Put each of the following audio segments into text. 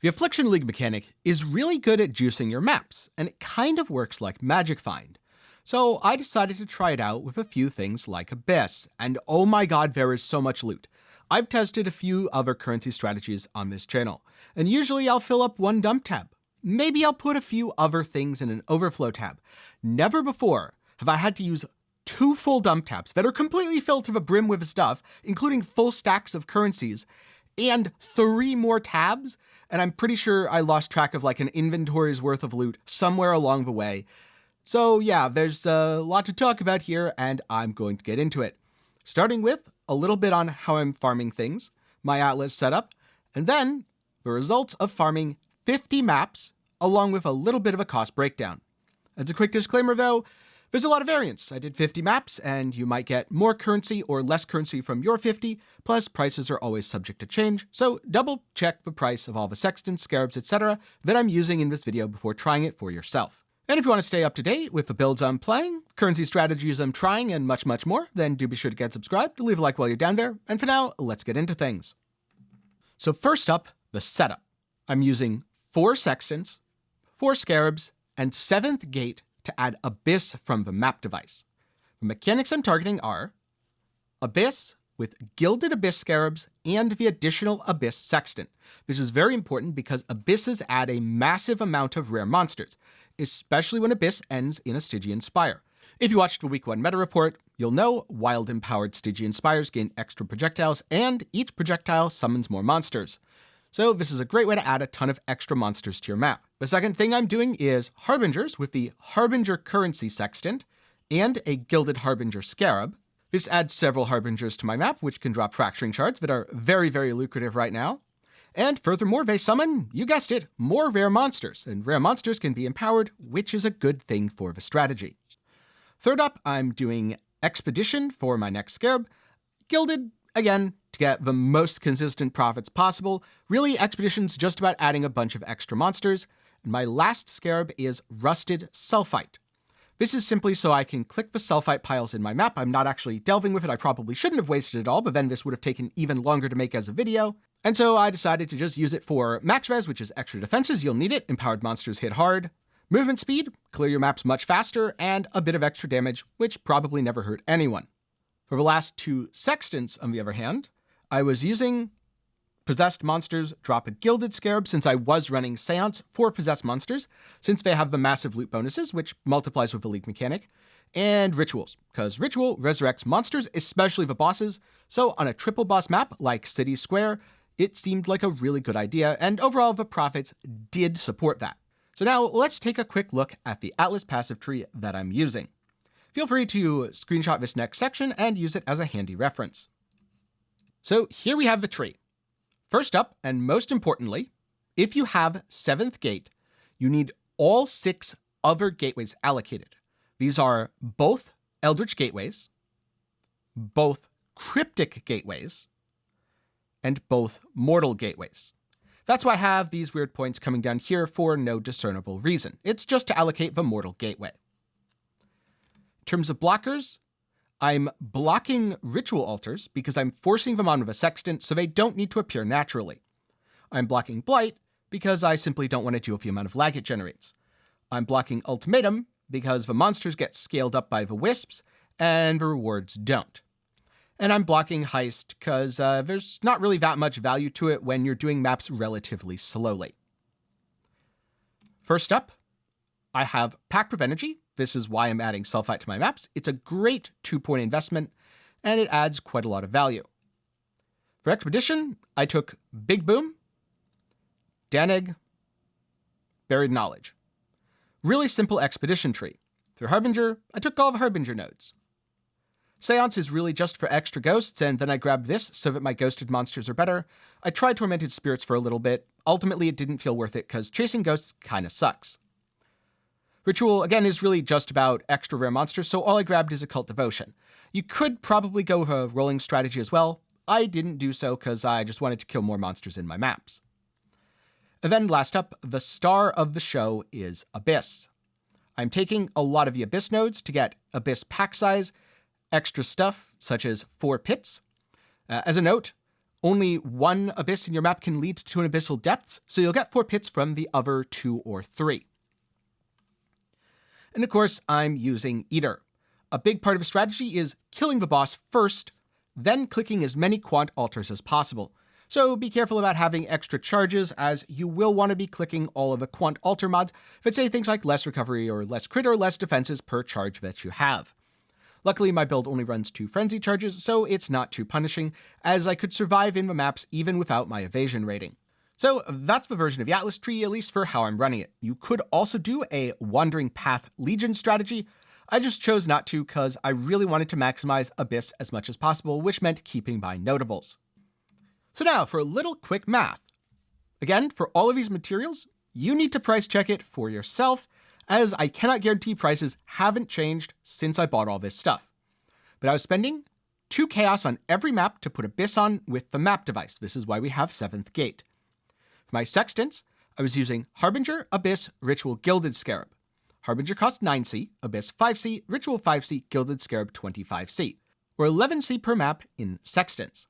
The Affliction League mechanic is really good at juicing your maps, and it kind of works like Magic Find. So I decided to try it out with a few things like Abyss, and oh my god, there is so much loot. I've tested a few other currency strategies on this channel, and usually I'll fill up one dump tab. Maybe I'll put a few other things in an overflow tab. Never before have I had to use 2 full dump tabs that are completely filled to the brim with stuff, including full stacks of currencies, and 3 more tabs, and I'm pretty sure I lost track of like an inventory's worth of loot somewhere along the way. So yeah, there's a lot to talk about here, and I'm going to get into it. Starting with a little bit on how I'm farming things, my Atlas setup, and then the results of farming 50 maps, along with a little bit of a cost breakdown. As a quick disclaimer though, there's a lot of variance. I did 50 maps, and you might get more currency or less currency from your 50, plus prices are always subject to change, so double check the price of all the sextants, scarabs, etc. that I'm using in this video before trying it for yourself. And if you want to stay up to date with the builds I'm playing, currency strategies I'm trying, and much, much more, then do be sure to get subscribed, leave a like while you're down there, and for now, let's get into things. So first up, the setup. I'm using 4 sextants, 4 scarabs, and 7th gate to add Abyss from the map device. The mechanics I'm targeting are Abyss with Gilded Abyss Scarabs and the additional Abyss Sextant. This is very important because Abysses add a massive amount of rare monsters, especially when Abyss ends in a Stygian Spire. If you watched the Week 1 meta report, you'll know Wild Empowered Stygian Spires gain extra projectiles, and each projectile summons more monsters. So this is a great way to add a ton of extra monsters to your map. The second thing I'm doing is Harbingers with the Harbinger Currency Sextant and a Gilded Harbinger Scarab. This adds several Harbingers to my map, which can drop Fracturing Shards that are very, very lucrative right now. And furthermore, they summon, you guessed it, more rare monsters, and rare monsters can be empowered, which is a good thing for the strategy. Third up, I'm doing Expedition for my next Scarab. Gilded, again, to get the most consistent profits possible. Really, Expedition's just about adding a bunch of extra monsters. And my last Scarab is Rusted Sulfite. This is simply so I can click the sulfite piles in my map. I'm not actually delving with it. I probably shouldn't have wasted it all, but then this would have taken even longer to make as a video. And so I decided to just use it for max res, which is extra defenses. You'll need it. Empowered monsters hit hard. Movement speed, clear your maps much faster, and a bit of extra damage, which probably never hurt anyone. For the last 2 sextants, on the other hand, I was using Possessed Monsters drop a Gilded Scarab since I was running Seance for Possessed Monsters, since they have the massive loot bonuses, which multiplies with the League mechanic, and Rituals, because Ritual resurrects monsters, especially the bosses, so on a triple boss map like City Square, it seemed like a really good idea, and overall the profits did support that. So now let's take a quick look at the Atlas passive tree that I'm using. Feel free to screenshot this next section and use it as a handy reference. So here we have the tree. First up, and most importantly, if you have 7th gate, you need all 6 other gateways allocated. These are both Eldritch Gateways, both Cryptic Gateways, and both Mortal Gateways. That's why I have these weird points coming down here for no discernible reason. It's just to allocate the Mortal Gateway. In terms of blockers, I'm blocking Ritual Altars because I'm forcing them on with a Sextant so they don't need to appear naturally. I'm blocking Blight because I simply don't want to deal with the amount of lag it generates. I'm blocking Ultimatum because the monsters get scaled up by the Wisps and the rewards don't. And I'm blocking Heist because there's not really that much value to it when you're doing maps relatively slowly. First up, I have Pact of Energy. This is why I'm adding Sulfite to my maps. It's a great 2-point investment, and it adds quite a lot of value. For Expedition, I took Big Boom, Danig, Buried Knowledge. Really simple Expedition tree. For Harbinger, I took all the Harbinger nodes. Seance is really just for extra ghosts, and then I grabbed this so that my ghosted monsters are better. I tried Tormented Spirits for a little bit. Ultimately, it didn't feel worth it because chasing ghosts kinda sucks. Ritual, again, is really just about extra rare monsters, so all I grabbed is Occult Devotion. You could probably go with a rolling strategy as well. I didn't do so because I just wanted to kill more monsters in my maps. And then last up, the star of the show is Abyss. I'm taking a lot of the Abyss nodes to get Abyss pack size, extra stuff such as 4 pits. As a note, Only one abyss in your map can lead to an abyssal depths, so you'll get 4 pits from the other 2 or 3. And of course, I'm using Eater. A big part of a strategy is killing the boss first, then clicking as many quant altars as possible. So be careful about having extra charges, as you will want to be clicking all of the quant altar mods that say things like less recovery or less crit or less defenses per charge that you have. Luckily, my build only runs 2 frenzy charges, so it's not too punishing, as I could survive in the maps even without my evasion rating. So that's the version of the Atlas tree, at least for how I'm running it. You could also do a Wandering Path Legion strategy. I just chose not to because I really wanted to maximize Abyss as much as possible, which meant keeping my notables. So now for a little quick math. Again, for all of these materials, you need to price check it for yourself, as I cannot guarantee prices haven't changed since I bought all this stuff. But I was spending 2 chaos on every map to put Abyss on with the map device. This is why we have 7th Gate. For my sextants, I was using Harbinger, Abyss, Ritual, Gilded Scarab. Harbinger cost 9C, Abyss 5C, Ritual 5C, Gilded Scarab 25C, or 11C per map in sextants.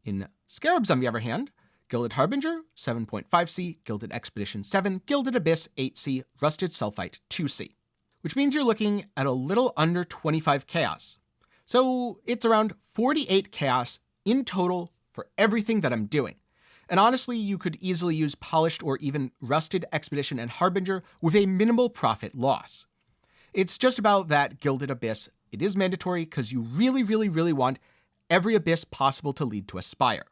In Scarabs, on the other hand, Gilded Harbinger, 7.5C, Gilded Expedition 7, Gilded Abyss 8C, Rusted Sulfite 2C, which means you're looking at a little under 25 chaos. So it's around 48 chaos in total for everything that I'm doing. And honestly, you could easily use Polished or even Rusted Expedition and Harbinger with a minimal profit loss. It's just about that Gilded Abyss. It is mandatory because you really want every Abyss possible to lead to a Spire.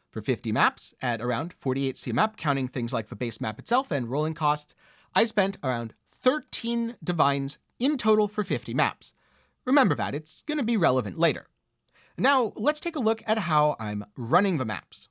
For 50 maps, at around 48C a map, counting things like the base map itself and rolling costs, I spent around 13 Divines in total for 50 maps. Remember that, it's going to be relevant later. Now, let's take a look at how I'm running the maps.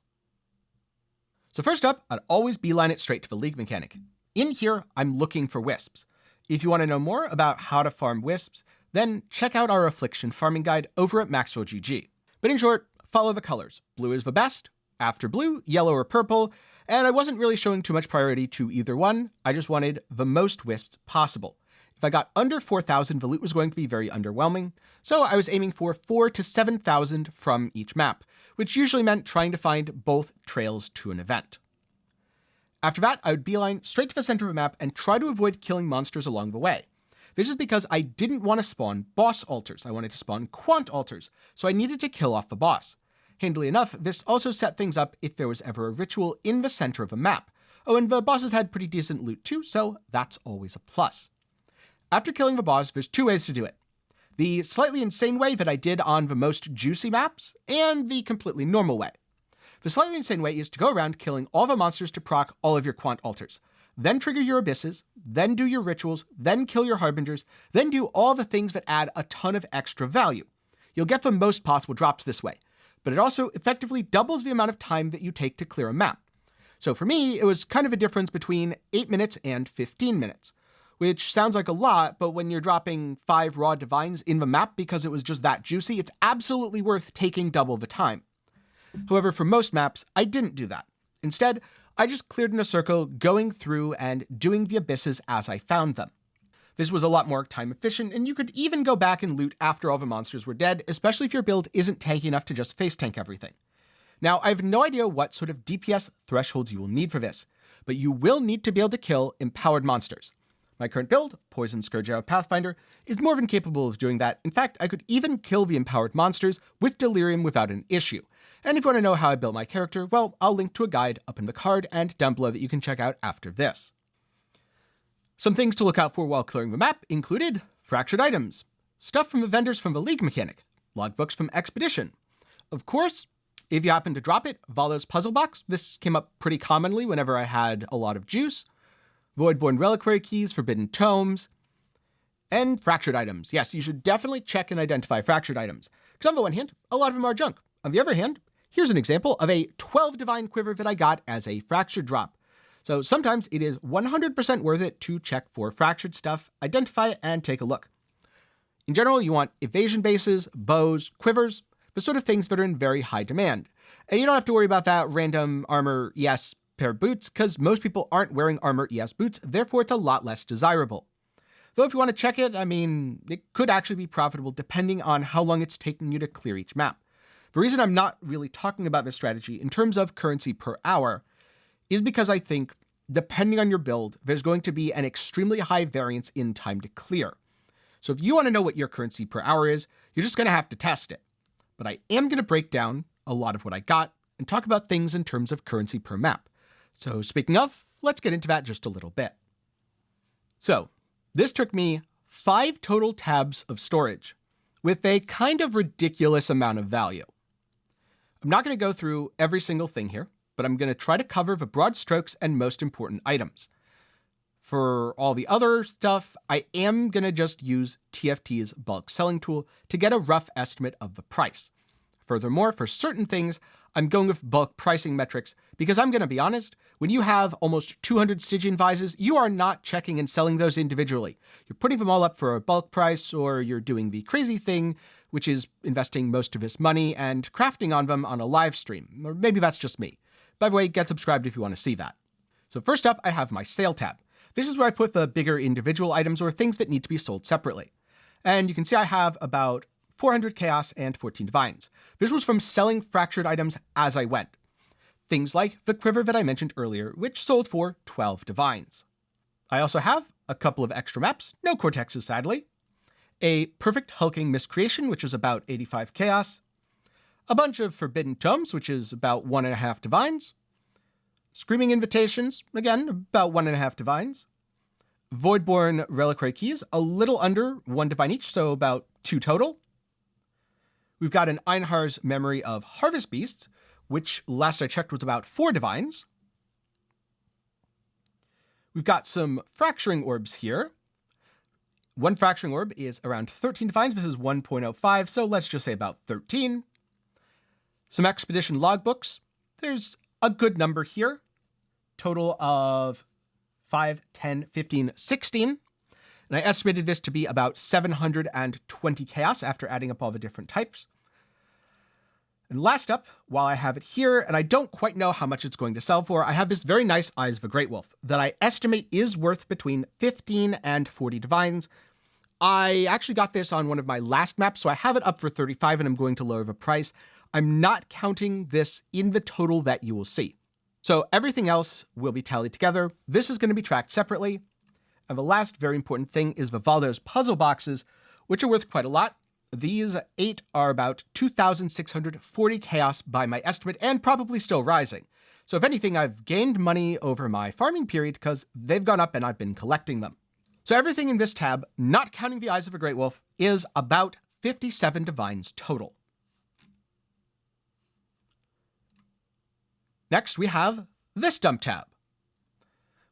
So first up, I'd always beeline it straight to the League mechanic. In here, I'm looking for Wisps. If you want to know more about how to farm Wisps, then check out our Affliction farming guide over at Maxwell.gg. But in short, follow the colors. Blue is the best. After blue, yellow or purple, and I wasn't really showing too much priority to either one. I just wanted the most Wisps possible. If I got under 4,000, the loot was going to be very underwhelming, so I was aiming for 4,000 to 7,000 from each map, which usually meant trying to find both trails to an event. After that, I would beeline straight to the center of the map and try to avoid killing monsters along the way. This is because I didn't want to spawn boss altars. I wanted to spawn quant altars, so I needed to kill off the boss. Handily enough, this also set things up if there was ever a ritual in the center of a map. Oh, and the bosses had pretty decent loot too, so that's always a plus. After killing the boss, there's 2 ways to do it. The slightly insane way that I did on the most juicy maps, and the completely normal way. The slightly insane way is to go around killing all the monsters to proc all of your quant altars, then trigger your abysses, then do your rituals, then kill your harbingers, then do all the things that add a ton of extra value. You'll get the most possible drops this way, but it also effectively doubles the amount of time that you take to clear a map. So for me, it was kind of a difference between 8 minutes and 15 minutes, which sounds like a lot, but when you're dropping 5 raw divines in the map because it was just that juicy, it's absolutely worth taking double the time. However, for most maps, I didn't do that. Instead, I just cleared in a circle, going through and doing the abysses as I found them. This was a lot more time efficient, and you could even go back and loot after all the monsters were dead, especially if your build isn't tanky enough to just face tank everything. Now, I have no idea what sort of DPS thresholds you will need for this, but you will need to be able to kill empowered monsters. My current build, Poison Scourge Arrow Pathfinder, is more than capable of doing that. In fact, I could even kill the empowered monsters with Delirium without an issue. And if you want to know how I built my character, well, I'll link to a guide up in the card and down below that you can check out after this. Some things to look out for while clearing the map included fractured items, stuff from the vendors from the League mechanic, logbooks from Expedition. Of course, if you happen to drop it, Valo's puzzle box. This came up pretty commonly whenever I had a lot of juice. Voidborn reliquary keys, forbidden tomes, and fractured items. Yes, you should definitely check and identify fractured items, because on the one hand, a lot of them are junk. On the other hand, here's an example of a 12 divine quiver that I got as a fractured drop. So sometimes it is 100% worth it to check for fractured stuff, identify it, and take a look. In general, you want evasion bases, bows, quivers, the sort of things that are in very high demand. And you don't have to worry about that random armor ES pair of boots, because most people aren't wearing armor ES boots, therefore it's a lot less desirable. Though if you want to check it, I mean, it could actually be profitable depending on how long it's taking you to clear each map. The reason I'm not really talking about this strategy in terms of currency per hour is because I think, depending on your build, there's going to be an extremely high variance in time to clear. So if you want to know what your currency per hour is, you're just going to have to test it. But I am going to break down a lot of what I got and talk about things in terms of currency per map. So speaking of, let's get into that just a little bit. So this took me 5 total tabs of storage with a kind of ridiculous amount of value. I'm not going to go through every single thing here, but I'm going to try to cover the broad strokes and most important items. For all the other stuff, I am going to just use TFT's bulk selling tool to get a rough estimate of the price. Furthermore, for certain things, I'm going with bulk pricing metrics because I'm going to be honest, when you have almost 200 Stygian Vises, you are not checking and selling those individually. You're putting them all up for a bulk price, or you're doing the crazy thing, which is investing most of this money and crafting on them on a live stream. Or maybe that's just me. By the way, get subscribed if you want to see that. So first up, I have my sale tab. This is where I put the bigger individual items or things that need to be sold separately. And you can see I have about 400 Chaos and 14 Divines. This was from selling fractured items as I went. Things like the quiver that I mentioned earlier, which sold for 12 Divines. I also have a couple of extra maps, no Cortexes sadly, a perfect hulking miscreation, which is about 85 Chaos, a bunch of forbidden tomes, which is about 1.5 Divines, screaming invitations, again, about 1.5 Divines, Voidborn reliquary keys, a little under 1 Divine each, so about 2 total. We've got an Einhar's Memory of Harvest Beasts, which last I checked was about 4 Divines. We've got some Fracturing Orbs here. One Fracturing Orb is around 13 Divines. This is 1.05, so let's just say about 13. Some Expedition Logbooks. There's a good number here. Total of 5, 10, 15, 16. And I estimated this to be about 720 Chaos after adding up all the different types. And last up, while I have it here, and I don't quite know how much it's going to sell for, I have this very nice Eyes of a Great Wolf that I estimate is worth between 15 and 40 Divines. I actually got this on one of my last maps, so I have it up for 35 and I'm going to lower the price. I'm not counting this in the total that you will see. So everything else will be tallied together. This is going to be tracked separately. And the last very important thing is Vivaldo's puzzle boxes, which are worth quite a lot. These 8 are about 2,640 Chaos by my estimate, and probably still rising. So if anything, I've gained money over my farming period because they've gone up and I've been collecting them. So everything in this tab, not counting the Eyes of a Great Wolf, is about 57 Divines total. Next, we have this dump tab,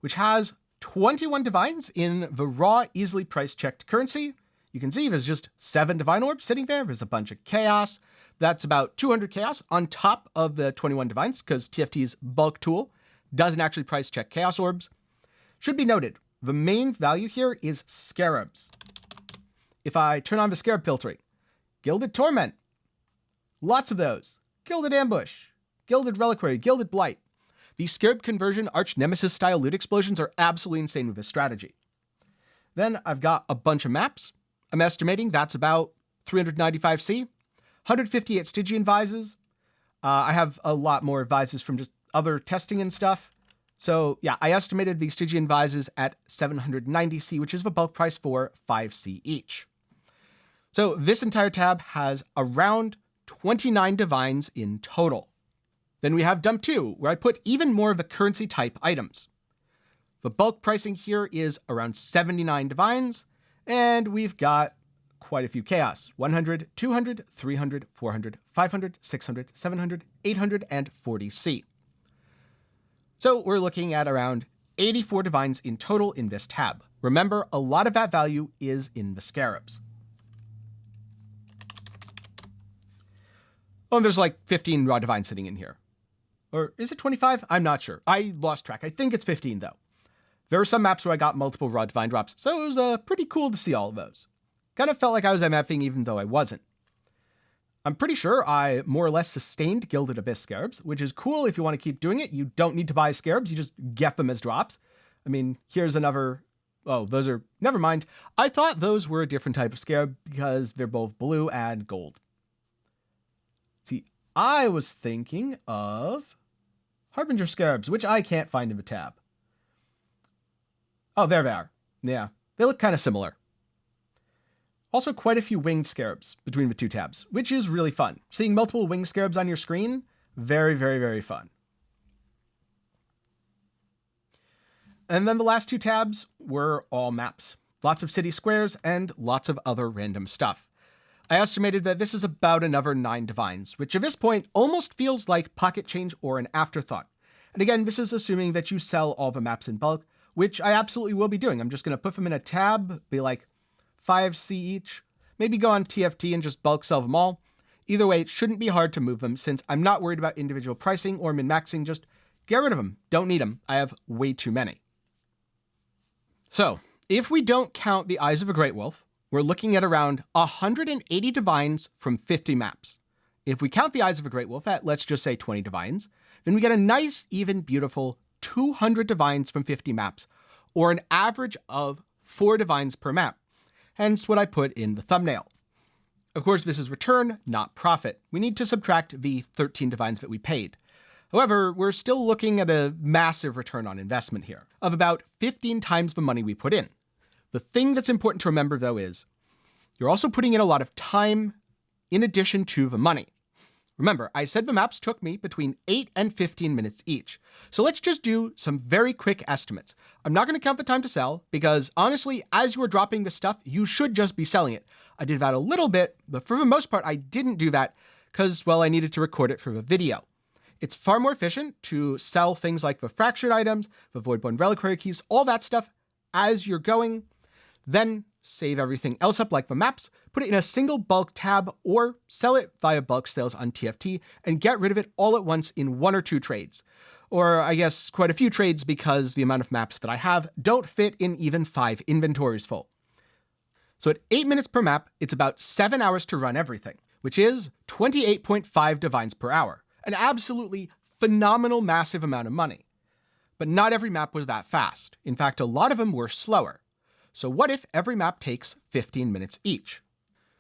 which has 21 Divines in the raw, easily price-checked currency. You can see there's just 7 Divine Orbs sitting there. There's a bunch of Chaos. That's about 200 Chaos on top of the 21 Divines, because TFT's bulk tool doesn't actually price-check Chaos Orbs. Should be noted, the main value here is Scarabs. If I turn on the Scarab filtering, Gilded Torment, lots of those. Gilded Ambush, Gilded Reliquary, Gilded Blight. These Scarab conversion Arch Nemesis style loot explosions are absolutely insane with this strategy. Then I've got a bunch of maps. I'm estimating that's about 395C, 158 Stygian Vises. I have a lot more Vises from just other testing and stuff. So yeah, I estimated the Stygian Vises at 790C, which is the bulk price for 5C each. So this entire tab has around 29 Divines in total. Then we have Dump 2, where I put even more of the currency type items. The bulk pricing here is around 79 Divines, and we've got quite a few Chaos. 100, 200, 300, 400, 500, 600, 700, 800, and 40C. So we're looking at around 84 Divines in total in this tab. Remember, a lot of that value is in the Scarabs. Oh, and there's like 15 raw Divines sitting in here. Or is it 25? I'm not sure. I lost track. I think it's 15 though. There were some maps where I got multiple raw Divine drops, so it was pretty cool to see all of those. Kind of felt like I was MFing even though I wasn't. I'm pretty sure I more or less sustained Gilded Abyss Scarabs, which is cool if you want to keep doing it. You don't need to buy Scarabs, you just get them as drops. I mean, here's another... Oh, those are... Never mind. I thought those were a different type of Scarab because they're both blue and gold. See, I was thinking of Harbinger Scarabs, which I can't find in the tab. Oh, there they are. Yeah, they look kind of similar. Also, quite a few winged scarabs between the two tabs, which is really fun. Seeing multiple winged scarabs on your screen, very, very, very fun. And then the last two tabs were all maps. Lots of city squares and lots of other random stuff. I estimated that this is about another 9 divines, which at this point almost feels like pocket change or an afterthought. And again, this is assuming that you sell all the maps in bulk, which I absolutely will be doing. I'm just going to put them in a tab, be like 5C each, maybe go on TFT and just bulk sell them all. Either way, it shouldn't be hard to move them since I'm not worried about individual pricing or min-maxing. Just get rid of them. Don't need them. I have way too many. So if we don't count the Eyes of a Great Wolf, we're looking at around 180 divines from 50 maps. If we count the Eyes of a Great Wolf at, let's just say 20 divines, then we get a nice, even, beautiful 200 divines from 50 maps, or an average of 4 divines per map. Hence what I put in the thumbnail. Of course, this is return, not profit. We need to subtract the 13 divines that we paid. However, we're still looking at a massive return on investment here, of about 15 times the money we put in. The thing that's important to remember, though, is you're also putting in a lot of time in addition to the money. Remember, I said the maps took me between 8 and 15 minutes each. So let's just do some very quick estimates. I'm not going to count the time to sell because honestly, as you're dropping the stuff, you should just be selling it. I did that a little bit, but for the most part, I didn't do that because, well, I needed to record it for the video. It's far more efficient to sell things like the fractured items, the Voidborn reliquary keys, all that stuff as you're going. Then save everything else up like the maps, put it in a single bulk tab, or sell it via bulk sales on TFT and get rid of it all at once in 1 or 2 trades. Or I guess quite a few trades because the amount of maps that I have don't fit in even 5 inventories full. So at 8 minutes per map, it's about 7 hours to run everything, which is 28.5 divines per hour. An absolutely phenomenal, massive amount of money. But not every map was that fast. In fact, a lot of them were slower. So what if every map takes 15 minutes each?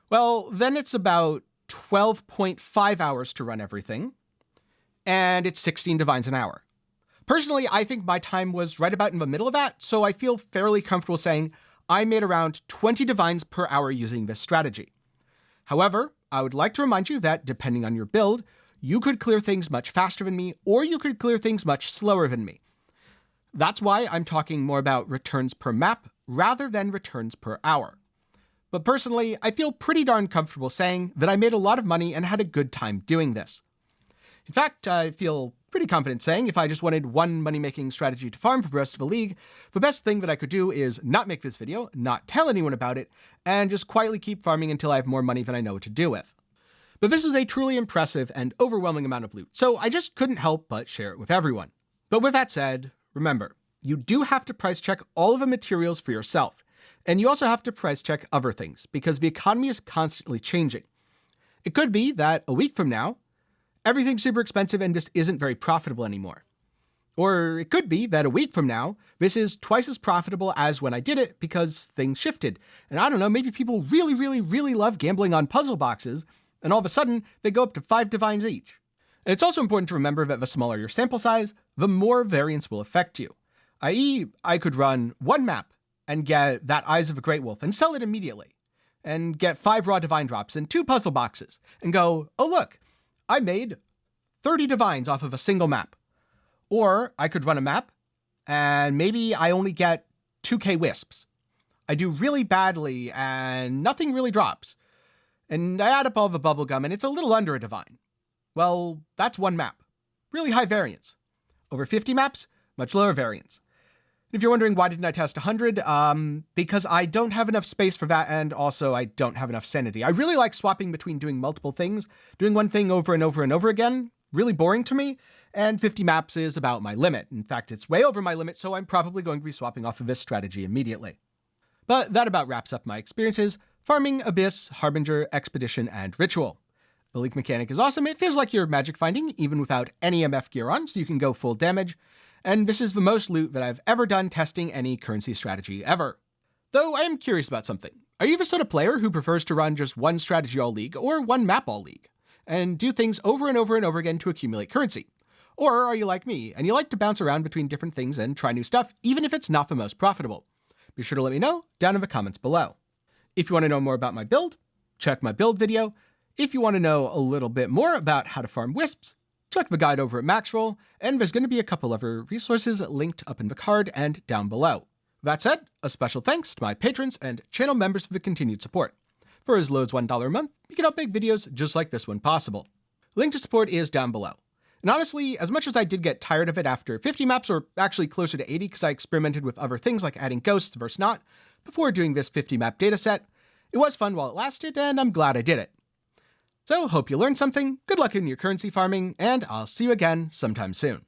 Well, then it's about 12.5 hours to run everything, and it's 16 divines an hour. Personally, I think my time was right about in the middle of that, so I feel fairly comfortable saying I made around 20 divines per hour using this strategy. However, I would like to remind you that depending on your build, you could clear things much faster than me, or you could clear things much slower than me. That's why I'm talking more about returns per map rather than returns per hour. But personally, I feel pretty darn comfortable saying that I made a lot of money and had a good time doing this. In fact, I feel pretty confident saying if I just wanted one money-making strategy to farm for the rest of the league, the best thing that I could do is not make this video, not tell anyone about it, and just quietly keep farming until I have more money than I know what to do with. But this is a truly impressive and overwhelming amount of loot, so I just couldn't help but share it with everyone. But with that said, remember, you do have to price check all of the materials for yourself. And you also have to price check other things because the economy is constantly changing. It could be that a week from now, everything's super expensive and just isn't very profitable anymore. Or it could be that a week from now, this is twice as profitable as when I did it because things shifted. And I don't know, maybe people really, really, really love gambling on puzzle boxes, and all of a sudden they go up to 5 divines each. And it's also important to remember that the smaller your sample size, the more variance will affect you. I.e., I could run 1 map and get that Eyes of a Great Wolf and sell it immediately, and get 5 raw divine drops and 2 puzzle boxes, and go, oh look, I made 30 divines off of a single map. Or I could run a map, and maybe I only get 2k wisps. I do really badly, and nothing really drops. And I add up all the bubblegum, and it's a little under a divine. Well, that's 1 map. Really high variance. Over 50 maps, much lower variance. If you're wondering why didn't I test 100, because I don't have enough space for that, and also I don't have enough sanity. I really like swapping between doing multiple things. Doing one thing over and over and over again, really boring to me, and 50 maps is about my limit. In fact, it's way over my limit, so I'm probably going to be swapping off of this strategy immediately. But that about wraps up my experiences farming Abyss, Harbinger, Expedition, and Ritual. The leak mechanic is awesome. It feels like you're magic finding, even without any MF gear on, so you can go full damage. And this is the most loot that I've ever done testing any currency strategy ever. Though I am curious about something. Are you the sort of player who prefers to run just one strategy all league or one map all league? and do things over and over and over again to accumulate currency? Or are you like me, and you like to bounce around between different things and try new stuff, even if it's not the most profitable? Be sure to let me know down in the comments below. If you want to know more about my build, check my build video. If you want to know a little bit more about how to farm wisps, check the guide over at Maxroll, and there's going to be a couple other resources linked up in the card and down below. That said, a special thanks to my patrons and channel members for the continued support. For as low as $1 a month, you can help make videos just like this one possible. Link to support is down below. And honestly, as much as I did get tired of it after 50 maps, or actually closer to 80 because I experimented with other things like adding ghosts versus not, before doing this 50 map dataset, it was fun while it lasted, and I'm glad I did it. So, hope you learned something, good luck in your currency farming, and I'll see you again sometime soon.